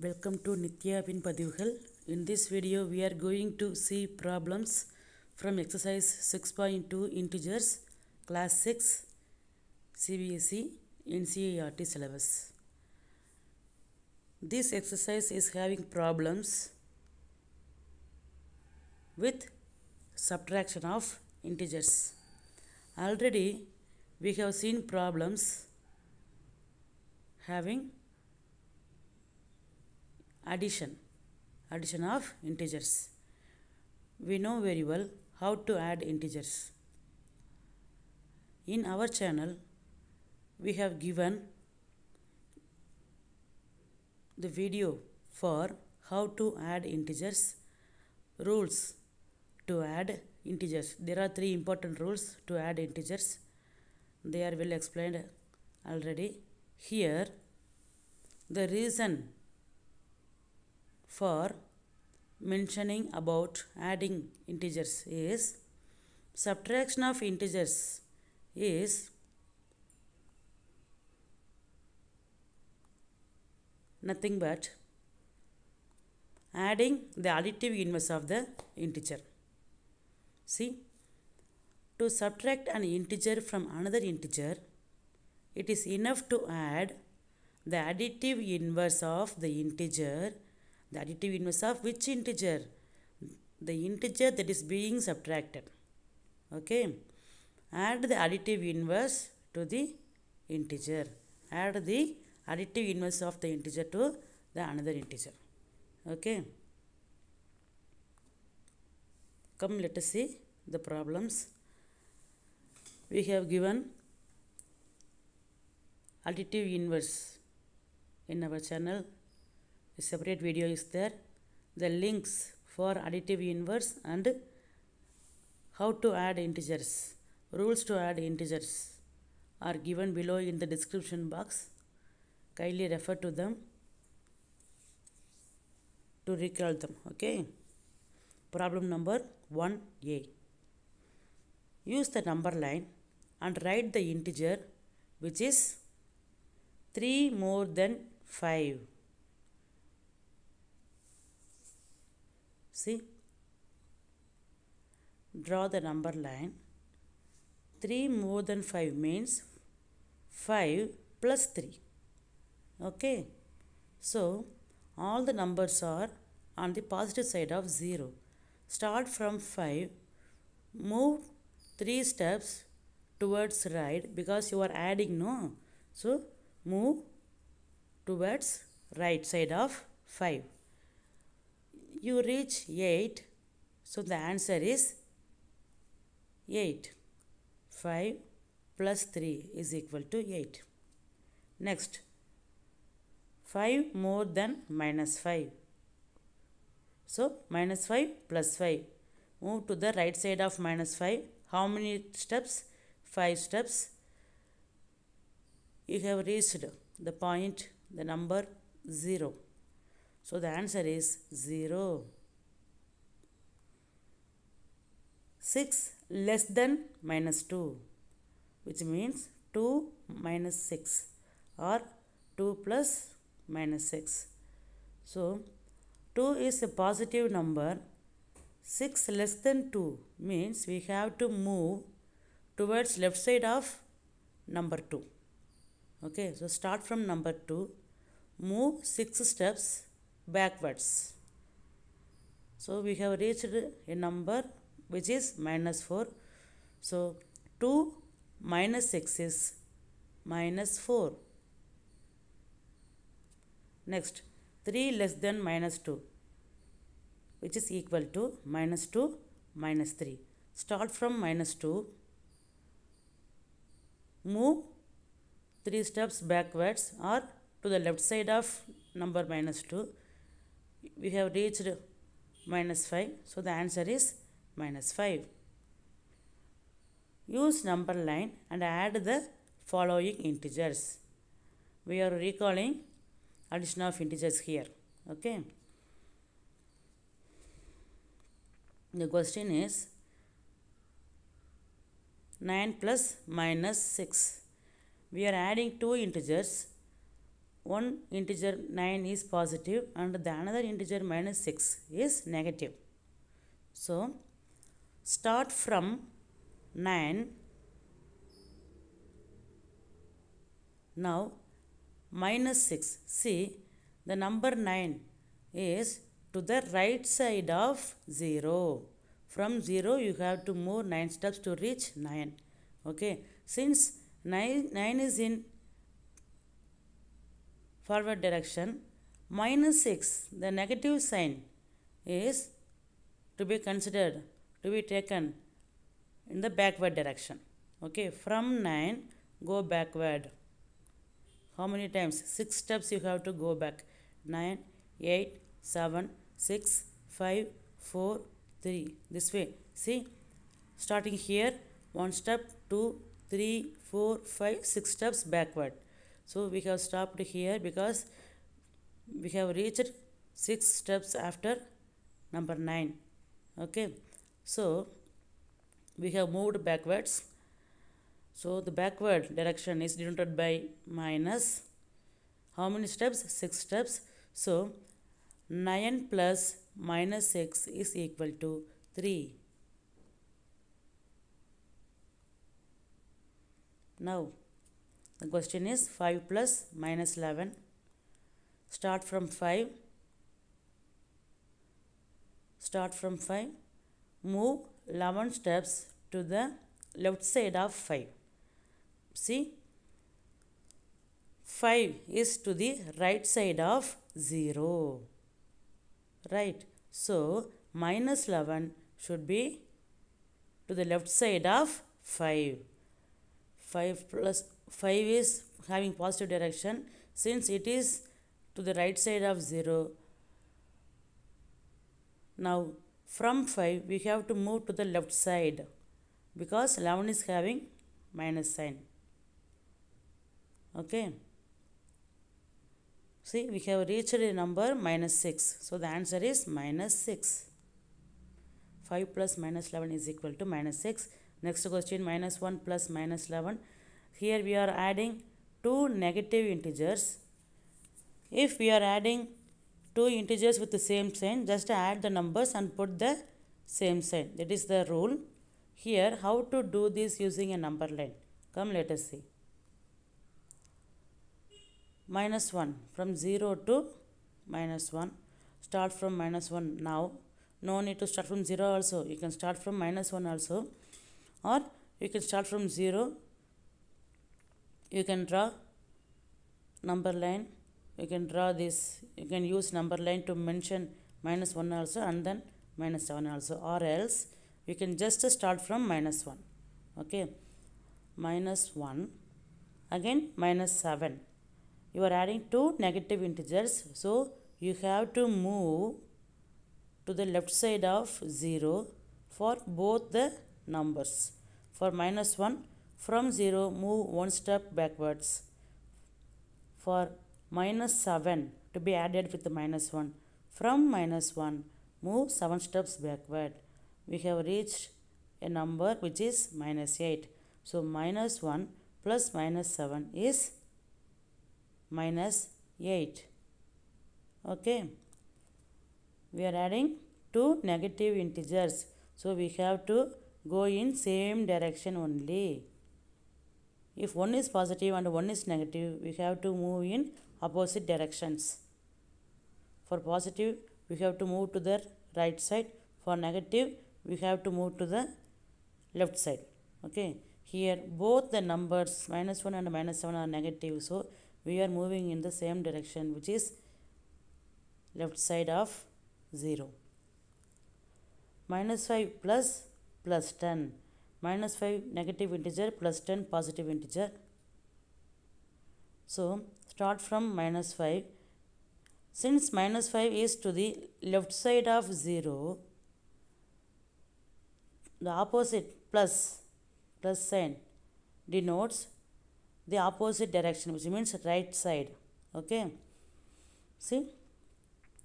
Welcome to Nithya Pin Padivgal. In this video, we are going to see problems from exercise 6.2 integers, class 6, CBSE, NCERT syllabus. This exercise is having problems with subtraction of integers. Already, we have seen problems having addition of integers. We know very well how to add integers. In our channel, we have given the video for how to add integers, rules to add integers. There are 3 important rules to add integers. They are well explained already. Here, the reason for mentioning about adding integers is subtraction of integers is nothing but adding the additive inverse of the integer. See, to subtract an integer from another integer, it is enough to add the additive inverse of the integer. The additive inverse of which integer? The integer that is being subtracted. Okay. Add the additive inverse to the integer. Add the additive inverse of the integer to the another integer. Okay. Come, let us see the problems. We have given additive inverse in our channel. A separate video is there. The links for additive inverse and how to add integers, rules to add integers are given below in the description box. Kindly refer to them to recall them. Okay. Problem number 1A. Use the number line and write the integer which is 3 more than 5. See, draw the number line. 3 more than 5 means 5 plus 3. Okay. So, all the numbers are on the positive side of 0. Start from 5. Move 3 steps towards right because you are adding, no? So, move towards right side of 5. You reach 8. So, the answer is 8. 5 plus 3 is equal to 8. Next, 5 more than minus 5. So, minus 5 plus 5. Move to the right side of minus 5. How many steps? 5 steps. You have reached the point, the number 0. So, the answer is 0. 6 less than minus 2, which means 2 minus 6 or 2 plus minus 6. So, 2 is a positive number. 6 less than 2 means we have to move towards left side of number 2. Okay, so start from number 2, move 6 steps backwards. So, we have reached a number which is minus 4. So, 2 minus 6 is minus 4. Next, 3 less than minus 2, which is equal to minus 2 minus 3. Start from minus 2, move 3 steps backwards or to the left side of number minus 2. We have reached minus 5. So, the answer is minus 5. Use number line and add the following integers. We are recalling addition of integers here. Okay. The question is 9 plus minus 6. We are adding 2 integers. one integer 9 is positive and the another integer minus 6 is negative. So start from 9. Now minus 6. See, the number 9 is to the right side of 0. From 0 you have to move 9 steps to reach 9. Okay. Since 9 is in forward direction, minus 6, the negative sign, is to be considered, to be taken in the backward direction. Okay. From 9, go backward. How many times? 6 steps you have to go back. 9, 8, 7, 6, 5, 4, 3. This way. See, starting here, 1 step, 2, 3, 4, 5, 6 steps backward. So we have stopped here because we have reached 6 steps after number 9. Okay. So we have moved backwards. So the backward direction is denoted by minus. How many steps? 6 steps. So 9 plus minus 6 is equal to 3. Now the question is 5 plus minus 11. Start from 5. Start from 5. Move 11 steps to the left side of 5. See, 5 is to the right side of 0. Right. So minus 11 should be to the left side of 5. 5 plus 5 is having positive direction. Since it is to the right side of 0, now from 5 we have to move to the left side because 11 is having minus sign. Okay. See, we have reached a number minus 6. So the answer is minus 6. 5 plus minus 11 is equal to minus 6. Next question, minus 1 plus minus 11. Here we are adding two negative integers. If we are adding two integers with the same sign, just add the numbers and put the same sign. That is the rule. Here, how to do this using a number line? Come, let us see. Minus 1, from 0 to minus 1. Start from minus 1 now. No need to start from 0 also. You can start from minus 1 also. Or you can start from 0. You can draw number line. You can draw this. You can use number line to mention minus 1 also and then minus 7 also. Or else you can just start from minus 1. Okay. Minus 1. Again minus 7. You are adding two negative integers. So you have to move to the left side of 0 for both the numbers. For minus 1, from 0 move 1 step backwards. For minus 7 to be added with the minus 1. From minus 1 move 7 steps backward. We have reached a number which is minus 8. So minus 1 plus minus 7 is minus 8. Okay. We are adding two negative integers. So we have to go in same direction only. If one is positive and one is negative, we have to move in opposite directions. For positive, we have to move to the right side. For negative, we have to move to the left side. Okay. Here both the numbers minus 1 and minus 7 are negative. So we are moving in the same direction, which is left side of 0. Minus 5 plus 10. Minus 5 negative integer plus 10 positive integer. So start from minus 5. Since minus 5 is to the left side of 0, the opposite plus sign denotes the opposite direction, which means right side. Okay. See,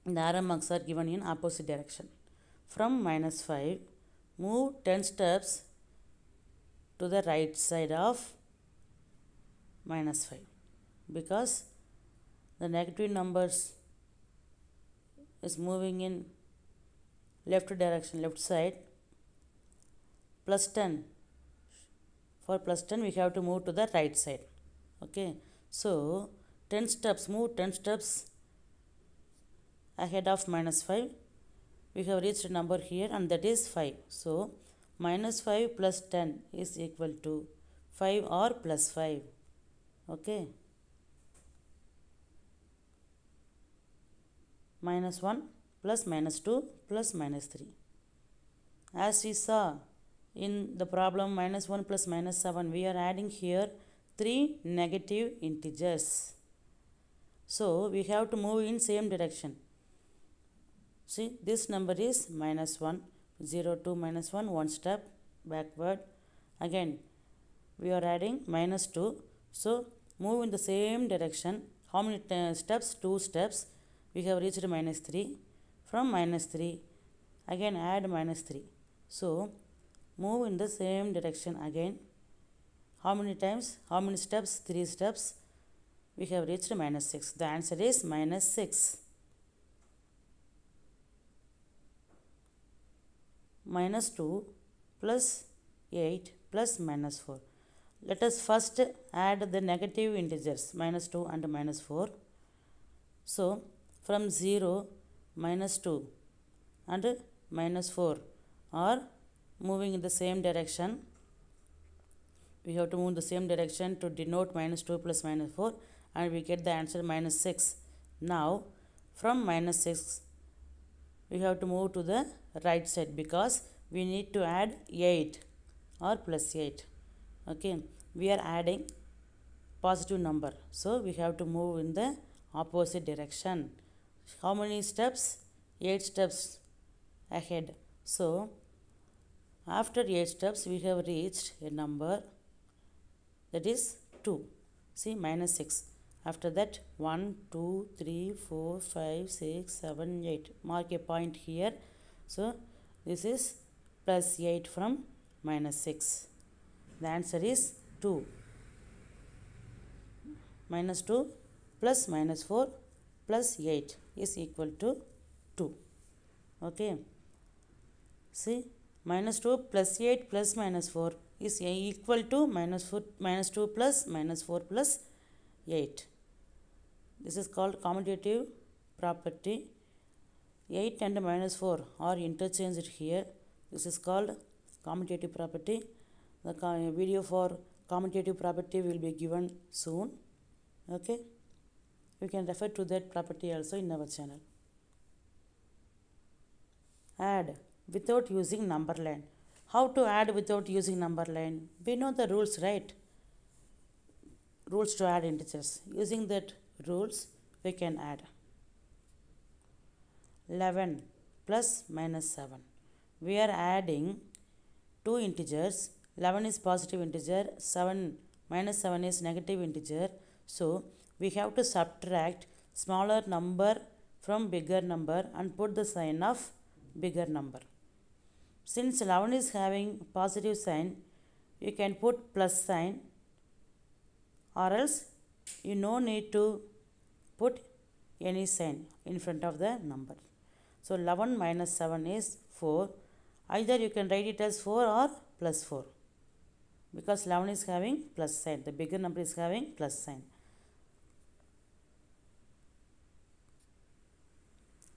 the arrow marks are given in opposite direction. From minus 5, move 10 steps to the right side of minus 5. Because the negative numbers is moving in left direction, left side. Plus 10, for plus 10 we have to move to the right side. Okay, so 10 steps, move 10 steps ahead of minus 5. We have reached a number here, and that is 5. So minus 5 plus 10 is equal to 5 or plus 5. Okay, minus 1 plus minus 2 plus minus 3. As we saw in the problem minus 1 plus minus 7, we are adding here 3 negative integers. So we have to move in same direction. See, this number is minus 1, 0 to minus 1, 1 step backward. Again, we are adding minus 2. So move in the same direction. How many steps? 2 steps. We have reached minus 3. From minus 3, again add minus 3. So move in the same direction again. How many times? How many steps? 3 steps. We have reached minus 6. The answer is minus 6. Minus 2 plus 8 plus minus 4. Let us first add the negative integers minus 2 and minus 4. So from 0, minus 2 and minus 4 are moving in the same direction. We have to move in the same direction to denote minus 2 plus minus 4, and we get the answer minus 6. Now from minus 6 we have to move to the right side because we need to add 8 or plus 8. Okay, we are adding positive number, so we have to move in the opposite direction. How many steps? 8 steps ahead. So after 8 steps we have reached a number that is 2. See, minus 6. After that 1, 2, 3, 4, 5, 6, 7, 8. Mark a point here. So this is plus 8 from minus 6. The answer is 2. Minus 2 plus minus 4 plus 8 is equal to 2. Okay. See, minus 2 plus 8 plus minus 4 is equal to minus 2 plus minus 4 plus 8. This is called commutative property. 8 and minus 4 are interchanged here. This is called commutative property. The video for commutative property will be given soon. Okay. You can refer to that property also in our channel. Add without using number line. How to add without using number line? We know the rules, right? Rules to add integers. Using that rules, we can add 11 plus minus 7. We are adding two integers. 11 is positive integer, 7 minus 7 is negative integer. So we have to subtract smaller number from bigger number and put the sign of bigger number. Since 11 is having positive sign, you can put plus sign, or else you no need to put any sign in front of the number. So 11 minus 7 is 4. Either you can write it as 4 or plus 4, because 11 is having plus sign. The bigger number is having plus sign.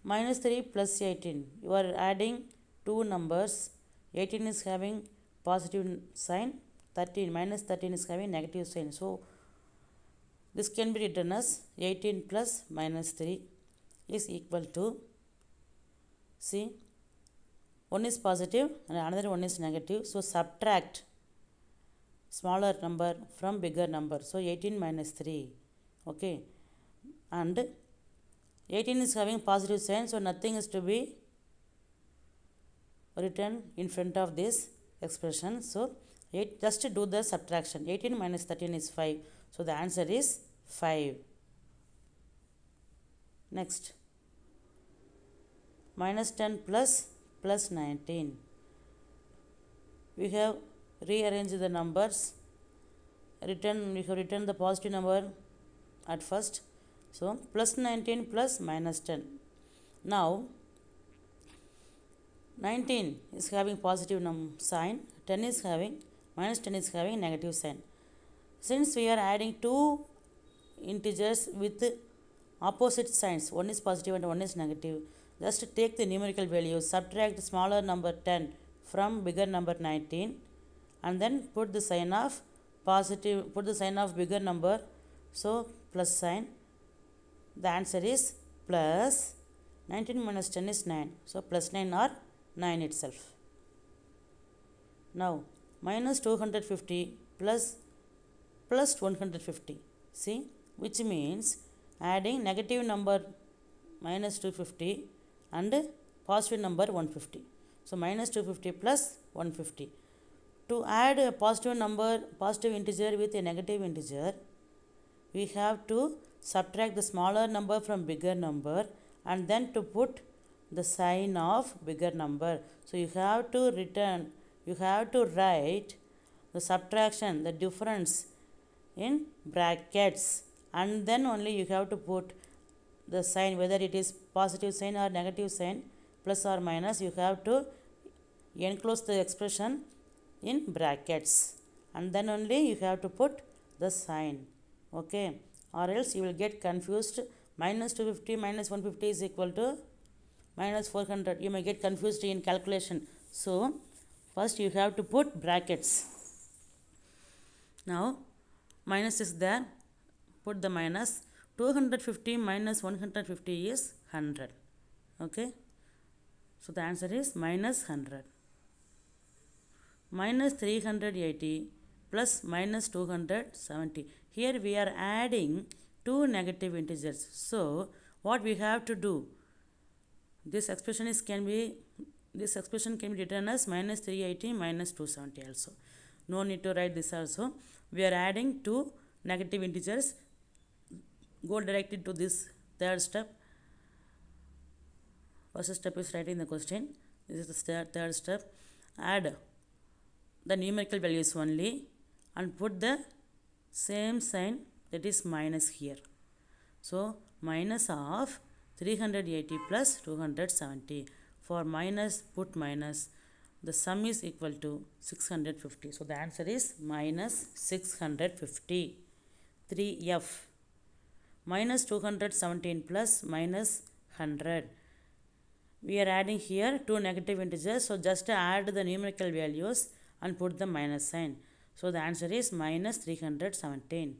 Minus 3 plus 18. You are adding two numbers. 18 is having positive sign. 13 minus 13 is having negative sign. So this can be written as 18 plus minus 3 is equal to, see, one is positive and another one is negative. So subtract smaller number from bigger number. So 18 minus 3. Okay. And 18 is having positive sign, so nothing is to be written in front of this expression. So just do the subtraction. 18 minus 13 is 5. So the answer is 5. Next, minus 10 plus 19. We have rearranged the numbers. We have written the positive number at first, So plus 19 plus minus 10. Now 19 is having positive sign, 10 is having minus 10 is having negative sign. Since we are adding two integers with opposite signs, one is positive and one is negative, just take the numerical value, subtract smaller number 10 from bigger number 19, and then put the sign of positive, put the sign of bigger number, so plus sign. The answer is plus 19 minus 10 is 9, so plus 9 or 9 itself. Now minus 250 plus 150, see, which means adding negative number minus 250 and positive number 150. So minus 250 plus 150. To add a positive number, positive integer with a negative integer, we have to subtract the smaller number from bigger number and then to put the sign of bigger number. So you have to write the subtraction, the difference in brackets, and then only you have to put the sign, whether it is positive sign or negative sign, plus or minus, you have to enclose the expression in brackets, and then only you have to put the sign. Okay, or else you will get confused. Minus 250 minus 150 is equal to minus 400. You may get confused in calculation. So first you have to put brackets. Now minus is there, put the minus. 250 minus 150 is 100. Okay, so the answer is minus 100. Minus 380 plus minus 270. Here we are adding two negative integers. So what we have to do, this expression can be written as minus 380 minus 270 also. No need to write this also. We are adding two negative integers. Go directly to this third step. First step is writing the question. This is the third step. Add the numerical values only and put the same sign, that is minus here. So minus of 380 plus 270. For minus, put minus. The sum is equal to 650. So the answer is minus 650. 3F. Minus 217 plus minus 100. We are adding here two negative integers. So just add the numerical values and put the minus sign. So the answer is minus 317.